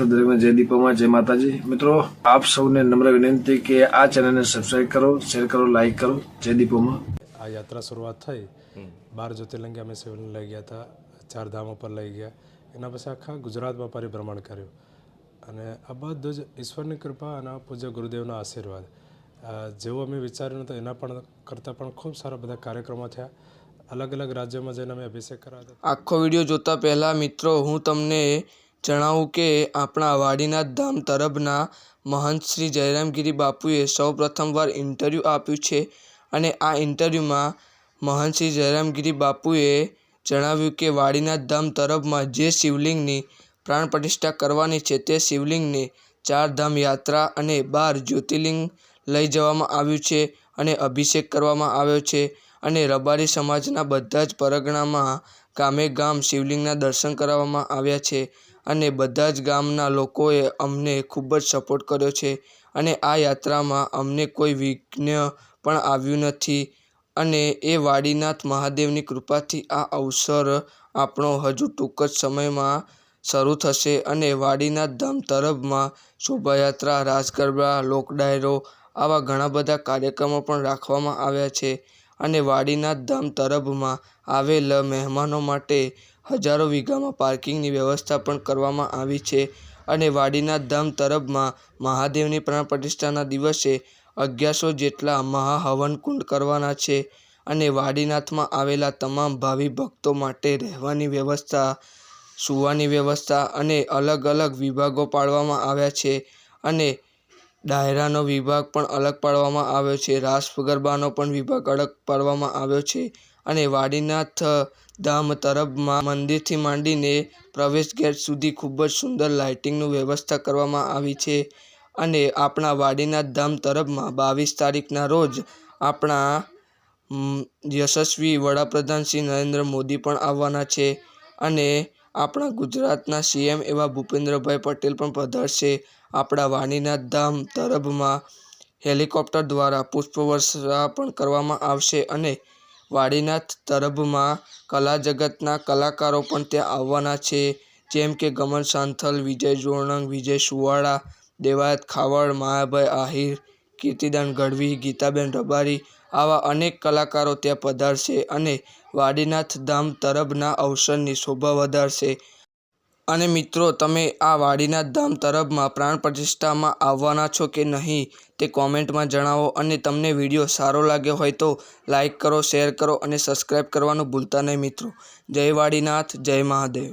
દરેકને જય દીપોમાં જય માતાજી। મિત્રો આપ સૌને નમ્ર વિનંતી કે આ ચેનલને સબસ્ક્રાઇબ કરો, શેર કરો, લાઈક કરો। જય દીપોમાં। આ યાત્રા શરૂઆત થઈ 12 જ્યોતિર્લિંગ અમે શિવલિંગ લઈ ગયા હતા, 4 ધામો પર લઈ ગયા। એના પછી આખા ગુજરાતમાં પરિભ્રમણ કર્યું અને આ બધું જ ઈશ્વરની કૃપા અને પૂજ્ય ગુરુદેવના આશીર્વાદ। જેવું અમે વિચાર્યું હતું એના પણ કરતાં પણ ખૂબ સારા બધા કાર્યક્રમો થયા। અલગ અલગ રાજ્યોમાં જઈને અમે અભિષેક કરાવ્યા। આખો વિડીયો જોતા પહેલાં મિત્રો હું તમને જણાવું કે આપણા વાડીનાથ ધામ તરફના મહંત શ્રી જયરામગીરી બાપુએ સૌ પ્રથમવાર ઇન્ટરવ્યૂ આપ્યું છે અને આ ઇન્ટરવ્યૂમાં મહંત શ્રી જયરામગીરી બાપુએ જણાવ્યું કે વાડીનાથ ધામ તરફમાં જે શિવલિંગની પ્રાણ પ્રતિષ્ઠા કરવાની છે તે શિવલિંગને 4 ધામ યાત્રા અને 12 જ્યોતિર્લિંગ લઈ જવામાં આવ્યું છે અને અભિષેક કરવામાં આવ્યો છે અને રબારી સમાજના બધા જ પરગણામાં ગામે ગામ શિવલિંગના દર્શન કરાવવામાં આવ્યા છે અને બધા જ ગામના લોકોએ અમને ખૂબ જ સપોર્ટ કર્યો છે અને આ યાત્રામાં અમને કોઈ વિઘ્ન પણ આવ્યું નથી અને એ વાડીનાથ મહાદેવની કૃપાથી આ અવસર આપણો હજુ ટૂંક જ સમયમાં શરૂ થશે અને વાડીનાથ ધામ તરફમાં શોભાયાત્રા, રાસ ગરબા, લોક ડાયરો આવા ઘણા બધા કાર્યક્રમો પણ રાખવામાં આવ્યા છે અને વાડીનાથ ધામ તરફમાં આવેલ મહેમાનો માટે હજારો વીઘામાં પાર્કિંગની વ્યવસ્થા પણ કરવામાં આવી છે અને વાડીનાથ ધામ તરફમાં મહાદેવની પ્રાણ પ્રતિષ્ઠાના દિવસે 1100 જેટલા મહાહવન કુંડ કરવાના છે અને વાડીનાથમાં આવેલા તમામ ભાવિ ભક્તો માટે રહેવાની વ્યવસ્થા, સૂવાની વ્યવસ્થા અને અલગ અલગ વિભાગો પાડવામાં આવ્યા છે અને ડાયરાનો વિભાગ પણ અલગ પાડવામાં આવ્યો છે, રાસ ગરબાનો પણ વિભાગ અલગ પાડવામાં આવ્યો છે અને વાડીનાથ ધામ તરફમાં મંદિરથી માંડીને પ્રવેશ ગેટ સુધી ખૂબ જ સુંદર લાઇટિંગની વ્યવસ્થા કરવામાં આવી છે અને આપણા વાડીનાથ ધામ તરફમાં 22 તારીખના રોજ આપણા યશસ્વી વડાપ્રધાન શ્રી નરેન્દ્ર મોદી પણ આવવાના છે અને આપણા ગુજરાતના CM એવા ભૂપેન્દ્રભાઈ પટેલ પણ પધારશે। આપણા વાડીનાથ ધામ તરફમાં હેલિકોપ્ટર દ્વારા પુષ્પવર્ષા પણ કરવામાં આવશે અને વાડીનાથ તરફમાં કલા જગતના કલાકારો પણ ત્યાં આવવાના છે, જેમ કે ગમન સાંથલ, વિજય જોણંગ, વિજય સુવાળા, દેવાયત ખાવડ, માયાભાઈ આહિર, કીર્તિદાન ગઢવી, ગીતાબેન રબારી આવા અનેક કલાકારો ત્યાં પધારશે અને વાડીનાથ ધામ તરફના અવસરની શોભા વધારશે। અને મિત્રો તમે આ વાડીનાથ ધામ તરફમાં પ્રાણ પ્રતિષ્ઠામાં આવવાના છો કે નહીં તે કોમેન્ટમાં જણાવો અને તમને વિડીયો સારો લાગ્યો હોય તો લાઈક કરો, શેર કરો અને સબસ્ક્રાઈબ કરવાનું ભૂલતા નહીં મિત્રો। જય વાડીનાથ, જય મહાદેવ।